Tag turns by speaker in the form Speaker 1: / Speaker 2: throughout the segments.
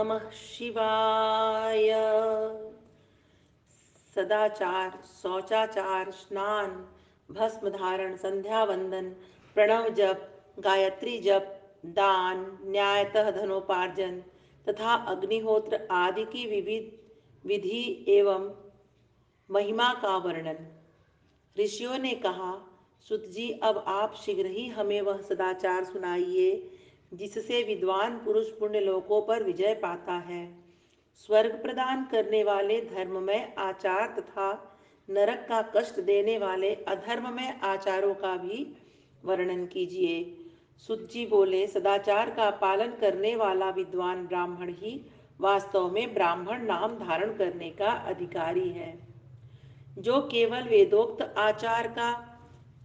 Speaker 1: नमः शिवाय। सदाचार, शौचाचार, स्नान, भस्म धारण, संध्या वंदन, प्रणव जप, गायत्री जप, दान, न्यायतः धनोपार्जन तथा अग्निहोत्र आदि की विविध विधि एवं महिमा का वर्णन। ऋषियों ने कहा, सुत जी, अब आप शीघ्र ही हमें वह सदाचार सुनाइए जिससे विद्वान पुरुष पुण्य लोकों पर विजय पाता है। स्वर्ग प्रदान करने वाले धर्ममय आचार तथा नरक का कष्ट देने वाले अधर्ममय आचारों का भी वर्णन कीजिए। सुत जी बोले, सदाचार का पालन करने वाला विद्वान ब्राह्मण ही वास्तव में ब्राह्मण नाम धारण करने का अधिकारी है। जो केवल वेदोक्त आचार का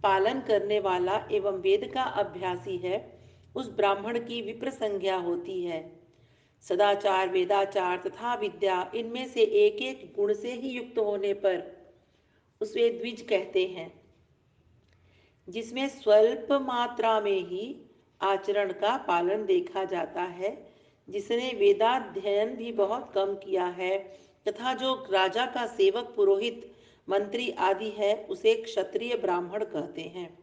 Speaker 1: पालन करने वाला एवं वेद का अभ्यासी है, उस ब्राह्मण की विप्र संज्ञा होती है। सदाचार, वेदाचार तथा विद्या, इनमें से एक एक गुण से ही युक्त होने पर उसे द्विज कहते हैं। जिसमें स्वल्प मात्रा में ही आचरण का पालन देखा जाता है, जिसने वेदाध्ययन भी बहुत कम किया है तथा जो राजा का सेवक, पुरोहित, मंत्री आदि है, उसे क्षत्रिय ब्राह्मण कहते हैं।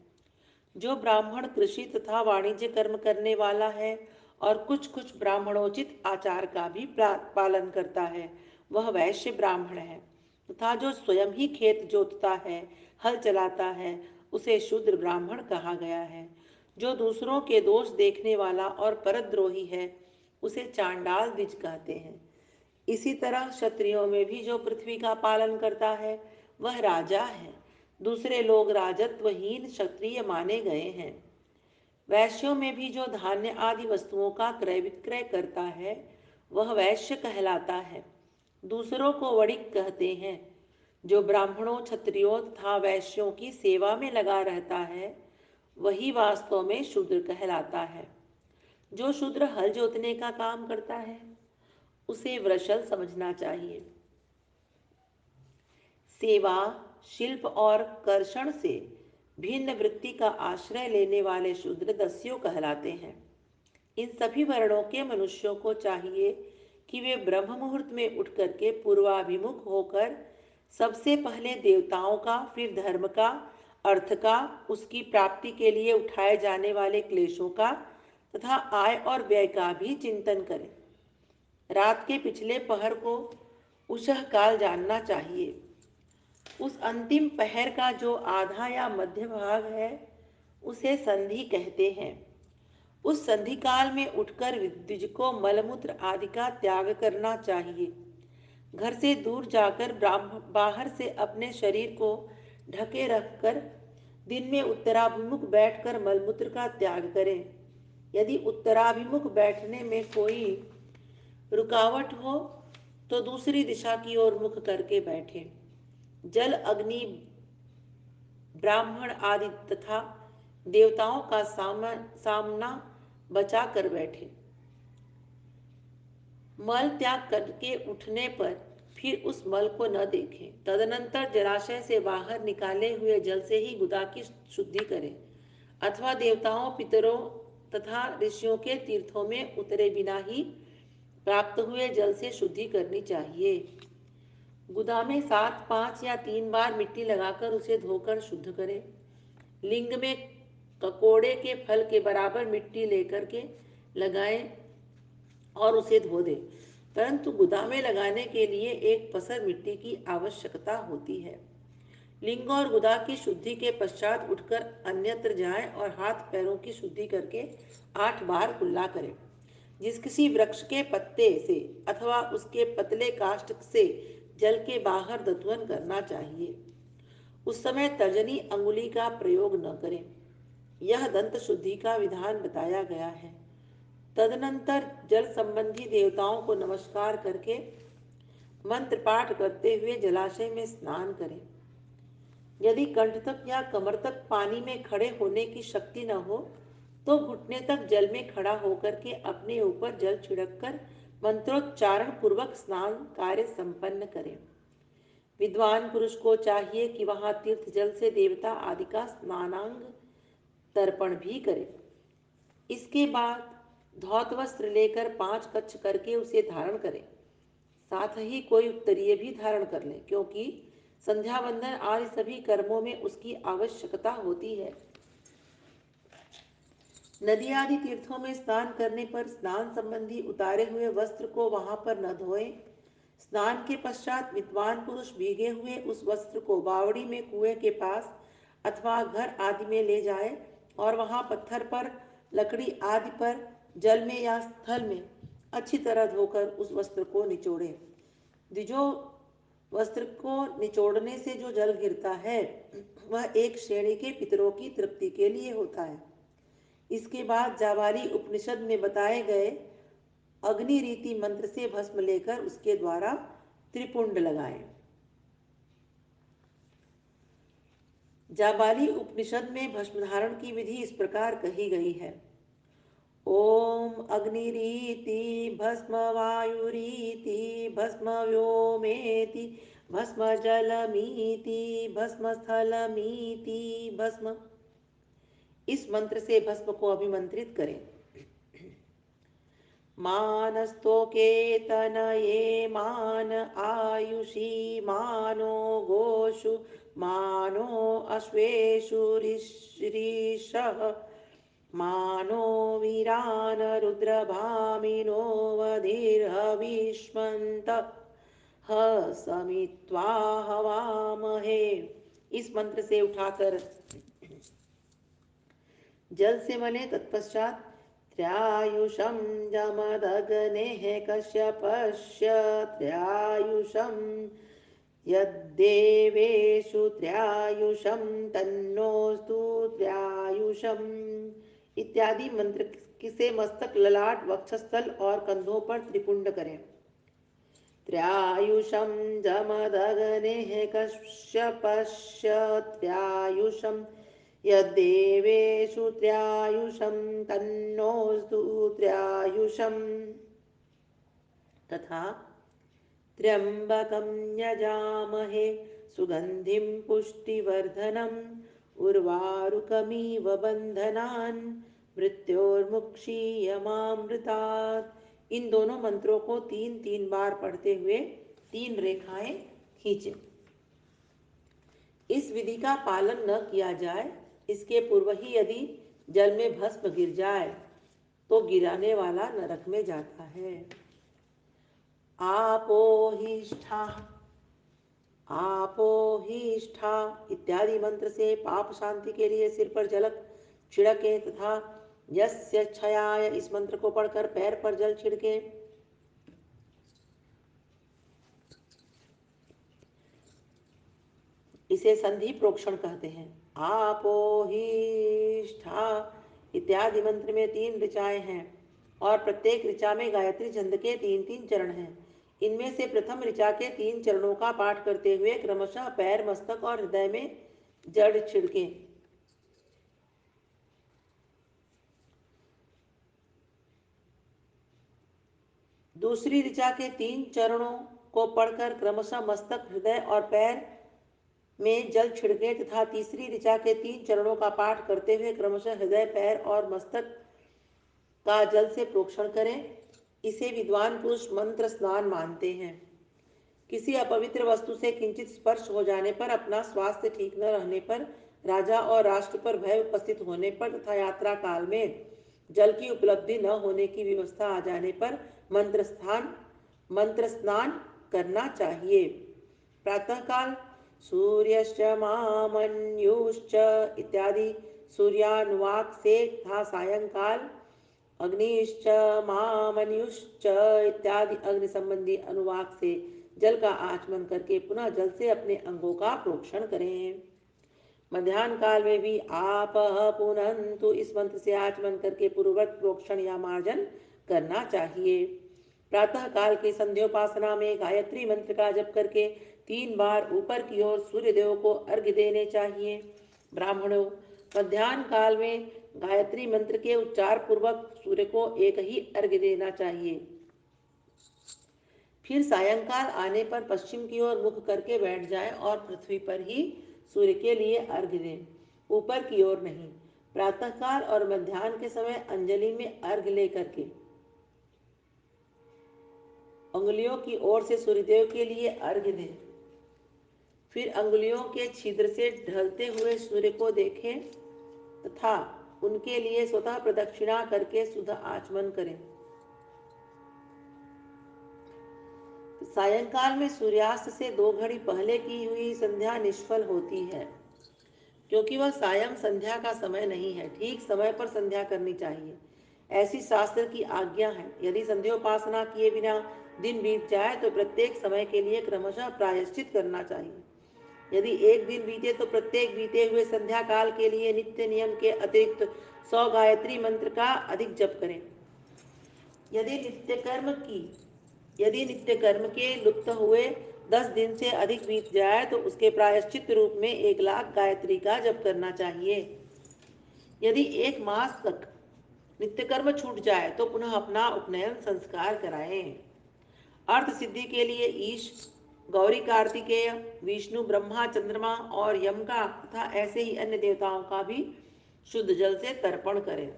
Speaker 1: जो ब्राह्मण कृषि तथा वाणिज्य कर्म करने वाला है और कुछ कुछ ब्राह्मणोचित आचार का भी पालन करता है, वह वैश्य ब्राह्मण है। तथा जो स्वयं ही खेत जोतता है, हल चलाता है, उसे शूद्र ब्राह्मण कहा गया है। जो दूसरों के दोष देखने वाला और परद्रोही है, उसे चांडाल द्विज कहते हैं। इसी तरह क्षत्रियों में भी जो पृथ्वी का पालन करता है, वह राजा है। दूसरे लोग राजत्वहीन क्षत्रिय माने गए हैं। वैश्यों में भी जो धान्य आदि वस्तुओं का क्रय विक्रय करता है, वह वैश्य कहलाता है। दूसरों को वणिक कहते हैं। जो ब्राह्मणों, क्षत्रियों तथा वैश्यों की सेवा में लगा रहता है, वही वास्तव में शूद्र कहलाता है। जो शूद्र हल जोतने का काम करता है, उसे वृषल समझना चाहिए। सेवा, शिल्प और कर्षण से भिन्न वृत्ति का आश्रय लेने वाले शूद्र दस्यु कहलाते हैं। इन सभी वर्णों के मनुष्यों को चाहिए कि वे ब्रह्म मुहूर्त में उठ करके पूर्वाभिमुख होकर सबसे पहले देवताओं का, फिर धर्म का, अर्थ का, उसकी प्राप्ति के लिए उठाए जाने वाले क्लेशों का तथा आय और व्यय का भी चिंतन करें। रात के पिछले पहर को उषः काल जानना चाहिए। उस अंतिम पहर का जो आधा या मध्य भाग है, उसे संधि कहते हैं। उस संधि काल में उठकर द्विज को मलमूत्र आदि का त्याग करना चाहिए। घर से दूर जाकर बाहर से अपने शरीर को ढके रखकर दिन में उत्तराभिमुख बैठकर मलमूत्र का त्याग करें। यदि उत्तराभिमुख बैठने में कोई रुकावट हो तो दूसरी दिशा की ओर मुख करके बैठे। जल, अग्नि, ब्राह्मण आदि तथा देवताओं का सामना बचा कर बैठे। मल त्याग करके उठने पर फिर उस मल को न देखें। तदनंतर जलाशय से बाहर निकाले हुए जल से ही गुदा की शुद्धि करें अथवा देवताओं, पितरों तथा ऋषियों के तीर्थों में उतरे बिना ही प्राप्त हुए जल से शुद्धि करनी चाहिए। गुदा में 7, 5 या 3 बार मिट्टी लगाकर उसे धोकर शुद्ध करें। लिंग में ककोड़े के फल के बराबर मिट्टी लेकर के लगाएं और उसे धो दें। परंतु गुदा में लगाने के लिए एक पसर मिट्टी की आवश्यकता होती है। लिंग और गुदा की शुद्धि के पश्चात उठकर अन्यत्र जाएं और हाथ पैरों की शुद्धि करके 8 बार कुल्ला करें। जिस किसी वृक्ष के पत्ते से अथवा उसके पतले काष्ठ से जल के बाहर दत्वन करना चाहिए, उस समय तर्जनी अंगुली का प्रयोग न करें। यह दंत शुद्धि का विधान बताया गया है। तदनंतर जल संबंधी देवताओं को नमस्कार करके मंत्र पाठ करते हुए जलाशय में स्नान करें। यदि कंठ तक या कमर तक पानी में खड़े होने की शक्ति न हो तो घुटने तक जल में खड़ा होकर के अपने ऊपर जल छिड़क कर मंत्रोच्चारण पूर्वक स्नान कार्य संपन्न करें। विद्वान पुरुष को चाहिए कि वहां तीर्थ जल से देवता आदि का स्नानांग तर्पण भी करे। इसके बाद धौत वस्त्र लेकर 5 कच्छ करके उसे धारण करें। साथ ही कोई उत्तरीय भी धारण कर लें, क्योंकि संध्या वंदन आदि सभी कर्मों में उसकी आवश्यकता होती है। नदी आदि तीर्थों में स्नान करने पर स्नान संबंधी उतारे हुए वस्त्र को वहां पर न धोएं। स्नान के पश्चात विद्वान पुरुष भीगे हुए उस वस्त्र को बावड़ी में कुएं के पास अथवा घर आदि में ले जाए और वहां पत्थर पर, लकड़ी आदि पर, जल में या स्थल में अच्छी तरह धोकर उस वस्त्र को निचोड़े। द्विजो, वस्त्र को निचोड़ने से जो जल गिरता है वह एक श्रेणी के पितरों की तृप्ति के लिए होता है। इसके बाद जाबाली उपनिषद में बताए गए अग्नि रीति मंत्र से भस्म लेकर उसके द्वारा त्रिपुंड लगाएं। जाबाली उपनिषद में भस्म धारण की विधि इस प्रकार कही गई है। ओम अग्निरीति भस्म वायुरीति भस्म व्योमेति भस्म जलमीति भस्म स्थलमीति भस्म। इस मंत्र से भस्म को अभिमंत्रित करें। मानस्तोके तनये मान आयुषी मानो गोषु मानो अश्वेषु ऋषः मानो वीरान रुद्रभामिनो वधिर्हविष्मन्त ह समित्वा हवामहे। इस मंत्र से उठाकर जल से मले। तत्पश्चात त्रयायुषं जमदग्नेः कश्यपस्य त्रयायुषं यद्देवेषु त्रयायुषं तन्नोऽस्तु त्रयायुषम् इत्यादि मंत्र से मस्तक, ललाट, वक्षस्थल और कंधों पर त्रिपुंड करें। त्रयायुषं जमदग्नेः कश्यपस्य त्रयायुषं यद्देवेषु त्रयायुषं तन्नोऽस्तु त्रयायुषम् तथा त्र्यंबकं यजामहे सुगंधिं पुष्टिवर्धनम् उर्वारुकमिव बंधनान् मृत्योर्मुक्षीयमामृतात्। इन दोनों मंत्रों को 3-3 बार पढ़ते हुए 3 रेखाएं खींचें। इस विधि का पालन न किया जाए, इसके पूर्व ही यदि जल में भस्म गिर जाए तो गिराने वाला नरक में जाता है। आपोहिष्ठा इत्यादि मंत्र से पाप शांति के लिए सिर पर जल छिड़के तथा यस्य क्षयाय इस मंत्र को पढ़कर पैर पर जल छिड़के। इसे संधि प्रोक्षण कहते हैं। आपोहिष्ठा इत्यादि मंत्र में 3 ऋचाएं हैं और प्रत्येक ऋचा में गायत्री छंद के 3-3 चरण हैं। इनमें से प्रथम ऋचा के 3 चरणों का पाठ करते हुए क्रमशः पैर, मस्तक और हृदय में जड़ छिड़के। दूसरी ऋचा के 3 चरणों को पढ़कर क्रमशः मस्तक, हृदय और पैर में जल छिड़के तथा तीसरी ऋचा के 3 चरणों का पाठ करते हुए क्रमशः हृदय, पैर और मस्तक का जल से प्रोक्षण करें। इसे विद्वान पुरुष मंत्र स्नान मानते हैं। किसी अपवित्र वस्तु से किंचित स्पर्श हो जाने पर, अपना स्वास्थ्य ठीक न रहने पर, राजा और राष्ट्र पर भय उपस्थित होने पर तथा यात्रा काल में जल की उपलब्धि न होने की व्यवस्था आ जाने पर मंत्र स्नान करना चाहिए। प्रातःकाल सूर्यश्च मामन्युश्च इत्यादि सूर्यानुवाक से तथा सायंकाल अग्निश्च मामन्युश्च इत्यादि अग्नि संबंधी अनुवाक से जल का आचमन करके पुनः जल से अपने अंगों का प्रोक्षण करें। मध्याह्न काल में भी आपः पुनन्तु इस मंत्र से आचमन करके पूर्ववत प्रोक्षण या मार्जन करना चाहिए। प्रातः काल की संध्योपासना में गायत्री मंत्र का जप करके 3 बार ऊपर की ओर सूर्यदेव को अर्घ्य देने चाहिए। ब्राह्मणों, मध्याह्न काल में गायत्री मंत्र के उच्चार पूर्वक सूर्य को एक ही अर्घ्य देना चाहिए। फिर सायंकाल आने पर पश्चिम की ओर मुख करके बैठ जाएं और पृथ्वी पर ही सूर्य के लिए अर्घ्य दें, ऊपर की ओर नहीं। प्रातःकाल और मध्याह्न के समय अंजलि में अर्घ लेकर के अंगुलियों की ओर से सूर्यदेव के लिए अर्घ्य दें। फिर अंगुलियों के छिद्र से ढलते हुए सूर्य को देखें तथा उनके लिए स्वतः प्रदक्षिणा करके सुधा आचमन करें। सायंकाल में सूर्यास्त से 2 घड़ी पहले की हुई संध्या निष्फल होती है, क्योंकि वह सायं संध्या का समय नहीं है। ठीक समय पर संध्या करनी चाहिए, ऐसी शास्त्र की आज्ञा है। यदि संध्योपासना किए बिना दिन बीत जाए तो प्रत्येक समय के लिए क्रमशः प्रायश्चित करना चाहिए। यदि एक दिन बीते तो प्रत्येक बीते हुए संध्या काल के लिए नित्य नियम के अतिरिक्त 100 गायत्री मंत्र का अधिक जप करें। यदि नित्य कर्म के लुप्त हुए 10 दिन से अधिक बीत जाए तो उसके प्रायश्चित रूप में 1,00,000 गायत्री का जप करना चाहिए। यदि 1 मास तक नित्य कर्म छूट जाए तो पुनः अपना उपनयन संस्कार कराएं। अर्थ सिद्धि के लिए ईश, गौरी, कार्तिकेय, विष्णु, ब्रह्मा, चंद्रमा और यम का तथा ऐसे ही अन्य देवताओं का भी शुद्ध जल से तर्पण करें।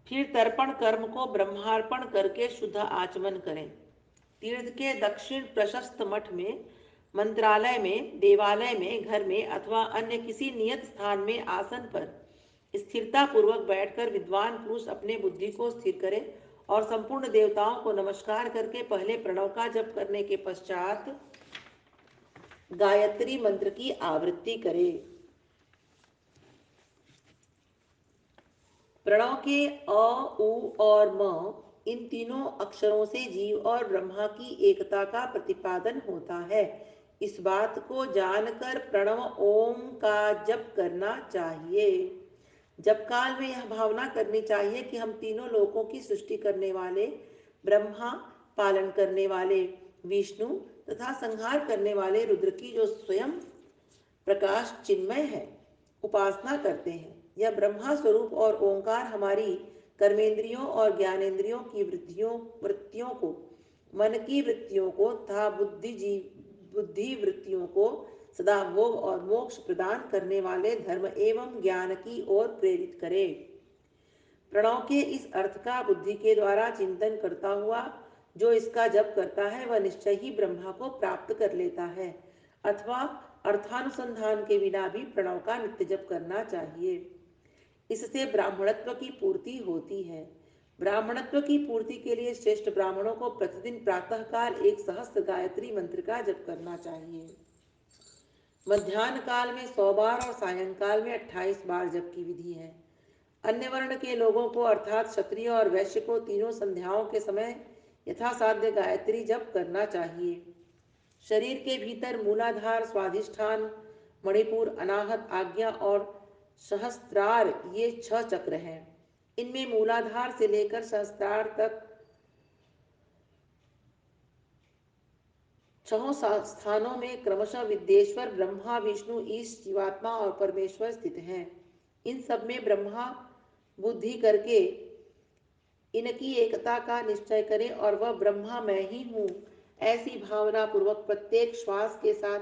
Speaker 1: फिर तर्पण कर्म को ब्रह्मार्पण करके शुद्ध आचमन करें। तीर्थ के दक्षिण प्रशस्त मठ में, मंत्रालय में, देवालय में, घर में अथवा अन्य किसी नियत स्थान में आसन पर स्थिरता पूर्वक बैठकर विद्वान पुरुष अपने बुद्धि को स्थिर करे और संपूर्ण देवताओं को नमस्कार करके पहले प्रणव का जप करने के पश्चात गायत्री मंत्र की आवृत्ति करे। प्रणव के अ, उ और म इन तीनों अक्षरों से जीव और ब्रह्मा की एकता का प्रतिपादन होता है। इस बात को जानकर प्रणव ओम का जप करना चाहिए। जप काल में यह भावना करनी चाहिए कि हम तीनों लोकों की सृष्टि करने वाले ब्रह्मा, पालन करने वाले विष्णु तथा संहार करने वाले रुद्र की जो स्वयं प्रकाश चिन्मय है उपासना करते हैं। यह ब्रह्मा स्वरूप और ओंकार हमारी कर्मेंद्रियों और ज्ञानेंद्रियों की वृत्तियों को, मन की वृत्तियों को तथा बुद्धि वृत्तियों को सदा भोग और मोक्ष प्रदान करने वाले धर्म एवं ज्ञान की ओर प्रेरित करे। प्रणव के इस अर्थ का बुद्धि के द्वारा चिंतन करता हुआ जो इसका जप करता है वह निश्चय ही ब्रह्मा को प्राप्त कर लेता है, अथवा अर्थानुसंधान के बिना भी प्रणव का नित्य जप करना चाहिए। इससे ब्राह्मणत्व की पूर्ति होती है। ब्राह्मणत्व की पूर्ति के लिए श्रेष्ठ ब्राह्मणों को प्रतिदिन प्रातःकाल 1 सहस्त्र गायत्री मंत्र का जप करना चाहिए। मध्याह्न काल में 100 बार और सायंकाल में 28 बार जप की विधि है। अन्य वर्ण के लोगों को अर्थात क्षत्रिय और वैश्य को तीनों संध्याओं के समय यथासाध्य गायत्री जप करना चाहिए। शरीर के भीतर मूलाधार, स्वाधिष्ठान, मणिपुर, अनाहत, आज्ञा और सहस्त्रार ये 6 चक्र हैं। इनमें मूलाधार से लेकर सहस्त्रार तक 6 स्थानों में क्रमशः विद्येश्वर, ब्रह्मा, विष्णु, ईश, जीवात्मा और परमेश्वर स्थित हैं। इन सब में ब्रह्मा बुद्धि करके इनकी एकता का निश्चय करें और वह ब्रह्मा मैं ही हूँ ऐसी भावना पूर्वक प्रत्येक श्वास के साथ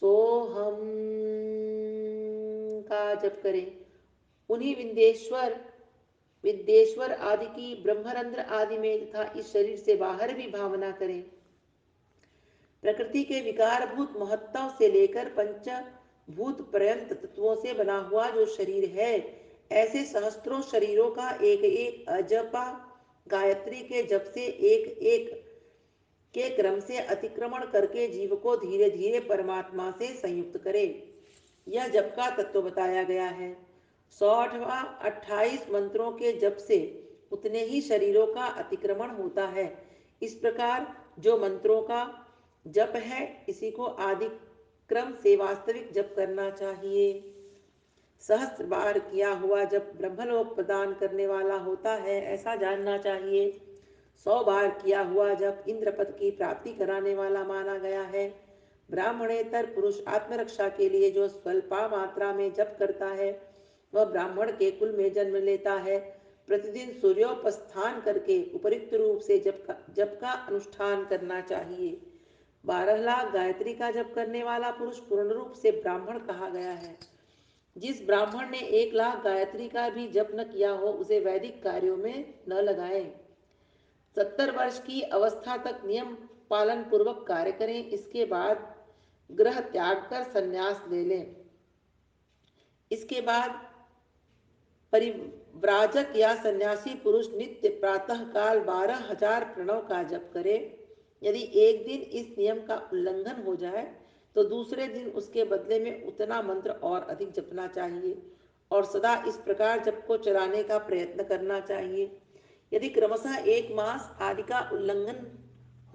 Speaker 1: सोहम का जप करें। उन्हीं विद्येश्वर आदि की ब्रह्मरंध्र आदि में तथा इस शरीर से बाहर भी भावना करें। प्रकृति के विकारभूत महत्व से लेकर पंचभूत पर्यंत तत्वों से बना हुआ जो शरीर है, ऐसे सहस्त्रों शरीरों का एक एक अजपा गायत्री के जप से एक एक के क्रम से अतिक्रमण करके जीव को धीरे धीरे परमात्मा से संयुक्त करे। यह जप का तत्व बताया गया है। 128 मंत्रों के जप से उतने ही शरीरों का अतिक्रमण होता है। इस प्रकार जो मंत्रों का जप है इसी को आदि क्रम से वास्तविक जप करना चाहिए। सहस्त्र बार किया हुआ जप ब्रह्मलोक प्रदान करने वाला होता है ऐसा जानना चाहिए। 100 बार किया हुआ जप इंद्रपद की प्राप्ति कराने वाला माना गया है। ब्राह्मणेतर पुरुष आत्मरक्षा के लिए जो स्वल्पा मात्रा में जप करता है वह ब्राह्मण के कुल में जन्म लेता है। प्रतिदिन सूर्योपस्थान करके उपयुक्त रूप से जप का अनुष्ठान करना चाहिए। 12 लाख गायत्री का जप करने वाला पुरुष पूर्ण रूप से ब्राह्मण कहा गया है। जिस ब्राह्मण ने 1 लाख गायत्री का भी जप न किया हो उसे वैदिक कार्यों में न लगाए। 70 वर्ष की अवस्था तक नियम पालन पूर्वक कार्य करें, इसके बाद ग्रह त्याग कर संन्यास ले लें। इसके बाद परिव्राजक या सन्यासी पुरुष नित्य प्रातः काल 12,000 प्रणव का जप करे। यदि एक दिन इस नियम का उल्लंघन हो जाए तो दूसरे दिन उसके बदले में उतना मंत्र और अधिक जपना चाहिए और सदा इस प्रकार जप को चलाने का प्रयत्न करना चाहिए। यदि क्रमशः 1 मास आदि का उल्लंघन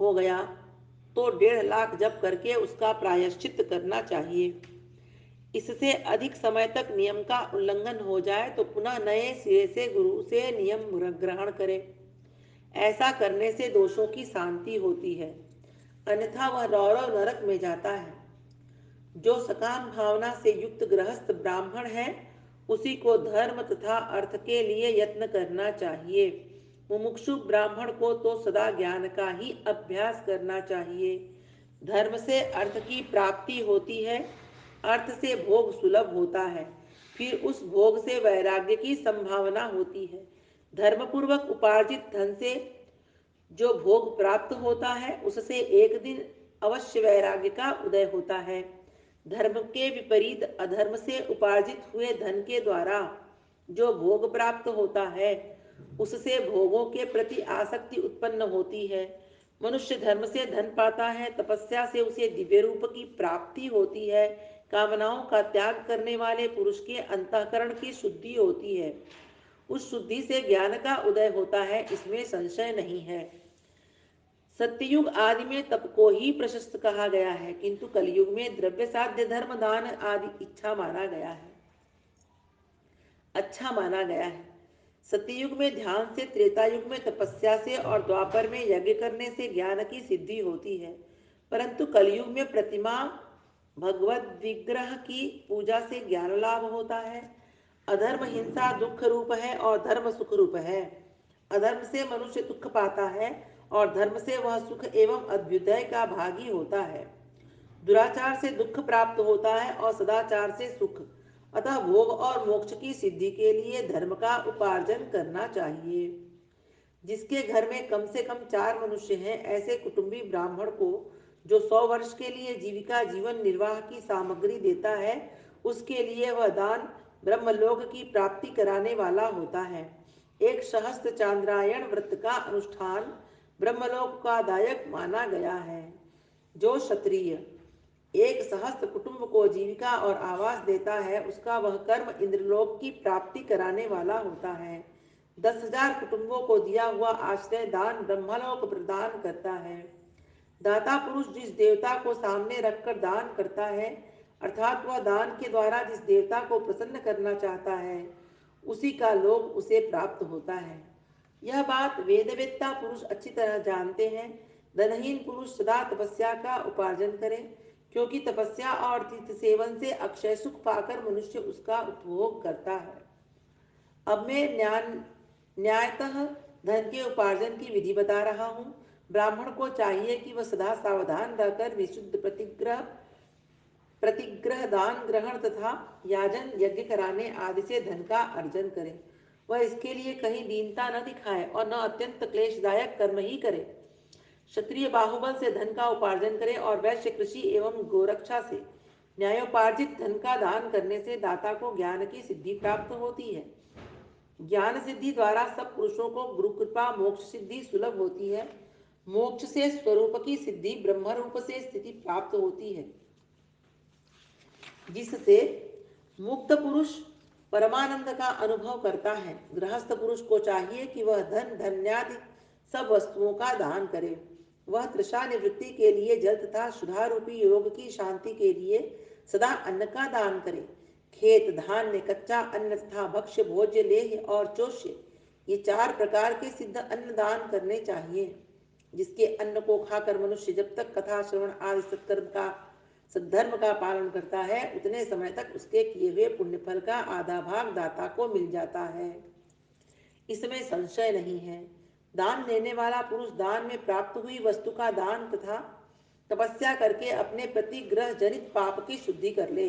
Speaker 1: हो गया तो 1.5 लाख जप करके उसका प्रायश्चित करना चाहिए। इससे अधिक समय तक नियम का उल्लंघन हो जाए तो पुनः नए सिरे से गुरु से नियम ग्रहण करें। ऐसा करने से दोषों की शांति होती है, अन्यथा वह रौरव नरक में जाता है। जो सकाम भावना से युक्त गृहस्थ ब्राह्मण है उसी को धर्म तथा अर्थ के लिए यत्न करना चाहिए। मुमुक्षु ब्राह्मण को तो सदा ज्ञान का ही अभ्यास करना चाहिए। धर्म से अर्थ की प्राप्ति होती है, अर्थ से भोग सुलभ होता है, फिर उस भोग से वैराग्य की संभावना होती है। धर्मपूर्वक उपार्जित धन से जो भोग प्राप्त होता है उससे एक दिन अवश्य वैराग्य का उदय होता है। धर्म के विपरीत अधर्म से उपार्जित हुए धन के द्वारा जो भोग प्राप्त होता है उससे भोगों के प्रति आसक्ति उत्पन्न होती है। मनुष्य धर्म से धन पाता है, तपस्या से उसे दिव्य रूप की प्राप्ति होती है, कामनाओं का त्याग करने वाले पुरुष के अंतःकरण की शुद्धि होती है, उस शुद्धि से ज्ञान का उदय होता है, इसमें संशय नहीं है। सत्ययुग आदि में तप को ही प्रशस्त कहा गया है, किंतु कलयुग में द्रव्य साध्य धर्म दान आदि अच्छा माना गया है। सत्ययुग में ध्यान से, त्रेता युग में तपस्या से और द्वापर में यज्ञ करने से ज्ञान की सिद्धि होती है, परंतु कलयुग में प्रतिमा भगवत विग्रह की पूजा से ज्ञान लाभ होता है। अधर्म हिंसा दुख रूप है और धर्म सुख रूप है। अधर्म से मनुष्य दुख पाता है और धर्म से वह सुख एवं अभ्युदय का भागी होता है। दुराचार से दुख प्राप्त होता है और सदाचार से सुख। अतः भोग और मोक्ष की सिद्धि के लिए धर्म का उपार्जन करना चाहिए। जिसके घर में कम से कम 4 मनुष्य हैं, ऐसे कुटुंबी ब्राह्मण को जो 100 वर्ष के लिए जीविका जीवन निर्वाह की सामग्री देता है उसके लिए वह दान ब्रह्मलोक की प्राप्ति कराने वाला होता है। एक सहस्त्र चांद्रायण व्रत का अनुष्ठान ब्रह्मलोक का दायक माना गया है। जो क्षत्रिय 1 सहस्त्र कुटुंब को जीविका और आवास देता है उसका वह कर्म इंद्रलोक की प्राप्ति कराने वाला होता है। 10,000 कुटुंबों को दिया हुआ आश्रय दान ब्रह्मलोक प्रदान करता है। दाता पुरुष जिस देवता को सामने रखकर दान करता है, अर्थात वह दान के द्वारा जिस देवता को प्रसन्न करना चाहता है, उसी का लोभ उसे प्राप्त होता है। यह बात वेदवेत्ता पुरुष अच्छी तरह जानते हैं। धनहीन पुरुष सदा तपस्या का उपार्जन करें, क्योंकि तपस्या और तीर्थ सेवन से अक्षय सुख पाकर मनुष्य उसका उपभोग करता है। अब मैं न्यायतः धन के उपार्जन की विधि बता रहा हूँ। ब्राह्मण को चाहिए कि वह सदा सावधान रहकर विशुद्ध प्रतिग्रह दान ग्रहण तथा याजन यज्ञ कराने आदि से धन का अर्जन करे। वह इसके लिए कहीं दीनता न दिखाए और न अत्यंत क्लेशदायक कर्म ही करे। क्षत्रिय बाहुबल से धन का उपार्जन करे और वैश्य कृषि एवं गोरक्षा से न्यायोपार्जित धन का दान करने से दाता को ज्ञान की सिद्धि प्राप्त होती है। ज्ञान सिद्धि द्वारा सब पुरुषों को गुरु कृपा मोक्ष सिद्धि सुलभ होती है। मोक्ष से स्वरूप की सिद्धि ब्रह्म रूप से स्थिति प्राप्त होती है, जिससे मुक्त पुरुष परमानंद का अनुभव करता है। गृहस्थ पुरुष को चाहिए कि वह धन धन्यादि सब वस्तुओं का दान करे। वह तृषा निवृत्ति के लिए जल तथा सुधारूपी योग की शांति के लिए सदा अन्न का दान करे। खेत धान्य कच्चा अन्न तथा भक्ष्य भोज्य लेह्य और चोष्य, ये 4 प्रकार के सिद्ध अन्न दान करने चाहिए। जिसके अन्न को खाकर मनुष्य जब तक कथा श्रवण आदि सद्धर्म का पालन करता है उतने समय तक उसके किए हुए पुण्य फल का आधा भाग दाता को मिल जाता है, इसमें संशय नहीं है। दान लेने वाला पुरुष दान में प्राप्त हुई वस्तु का दान तथा तपस्या करके अपने प्रति ग्रह जनित पाप की शुद्धि कर ले,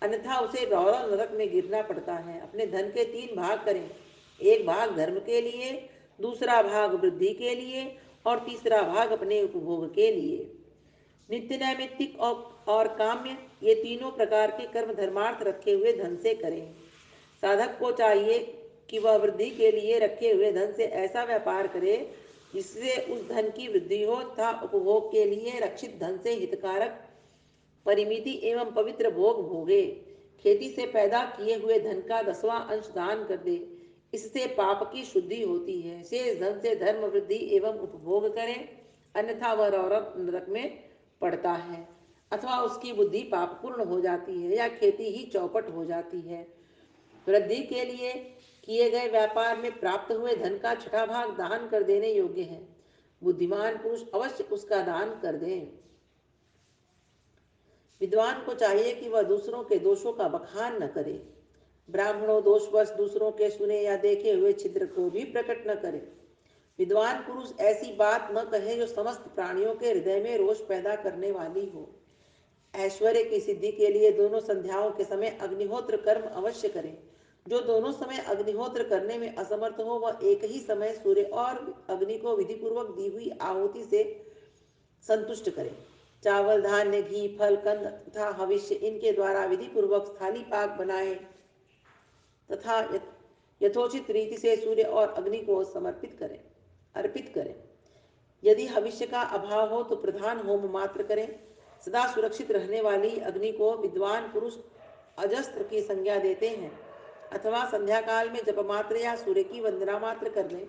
Speaker 1: अन्यथा उसे रौरव नरक में गिरना पड़ता है। अपने धन के 3 भाग करें, एक भाग धर्म के लिए, दूसरा भाग वृद्धि के लिए और तीसरा भाग अपने उपभोग के लिए। नित्य नैमित्तिक और काम्य ये तीनों प्रकार के कर्म धर्मार्थ रखे हुए धन से करें। साधक को चाहिए कि वह वृद्धि के लिए रखे हुए धन से ऐसा व्यापार करे जिससे उस धन की वृद्धि हो तथा उपभोग के लिए रक्षित धन से हितकारक परिमिति एवं पवित्र भोग भोगे। खेती से पैदा किए हुए धन का 10वां अंश दान कर दे, इससे पाप की शुद्धि होती है। शेष धन से धर्म वृद्धि एवं उपभोग करें, अन्यथा वह औरत नरक में पड़ता है, अथवा उसकी बुद्धि पापपूर्ण हो जाती है या खेती ही चौपट हो जाती है। वृद्धि के लिए किए गए व्यापार में प्राप्त हुए धन का 6वां भाग दान कर देने योग्य है। बुद्धिमान पुरुष अवश्य उसका दान कर दें। विद्वान को चाहिए कि वह दूसरों के दोषों का बखान न करे। ब्राह्मणों दोषवश दूसरों के सुने या देखे हुए छिद्र को भी प्रकट न करे। विद्वान पुरुष ऐसी बात न कहे जो समस्त प्राणियों के हृदय में रोष पैदा करने वाली हो। ऐश्वर्य की सिद्धि के लिए दोनों संध्याओं के समय अग्निहोत्र कर्म अवश्य करें। जो दोनों समय अग्निहोत्र करने में असमर्थ हो वह एक ही समय सूर्य और अग्नि को विधि पूर्वक दी हुई आहुति से संतुष्ट करें। चावल धान्य घी फल कंद तथा हविष्य इनके द्वारा विधि पूर्वक थाली पाक बनाए तथा यथोचित रीति से सूर्य और अग्नि को अर्पित करें। यदि भविष्य का अभाव हो तो प्रधान होम मात्र करें। सदा सुरक्षित रहने वाली अग्नि को विद्वान पुरुष अजस्त्र की संज्ञा देते हैं, अथवा संध्या काल में जप मात्र या सूर्य की वंदना मात्र कर लें।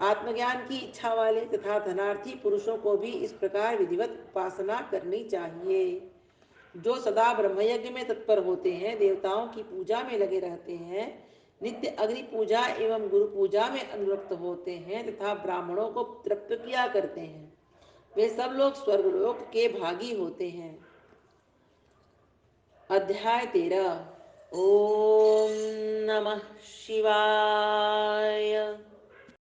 Speaker 1: आत्मज्ञान की इच्छा वाले तथा धनार्थी पुरुषों को भी इस प्रकार विधिवत उपासना करनी चाहिए। जो सदा ब्रह्मयज्ञ में तत्पर होते हैं, देवताओं की पूजा में लगे रहते हैं, नित्य अग्नि पूजा एवं गुरु पूजा में अनुरक्त होते हैं तथा ब्राह्मणों को तृप्त किया करते हैं, वे सब लोग स्वर्गलोक के भागी होते हैं। अध्याय 13। ओम नमः शिवाय।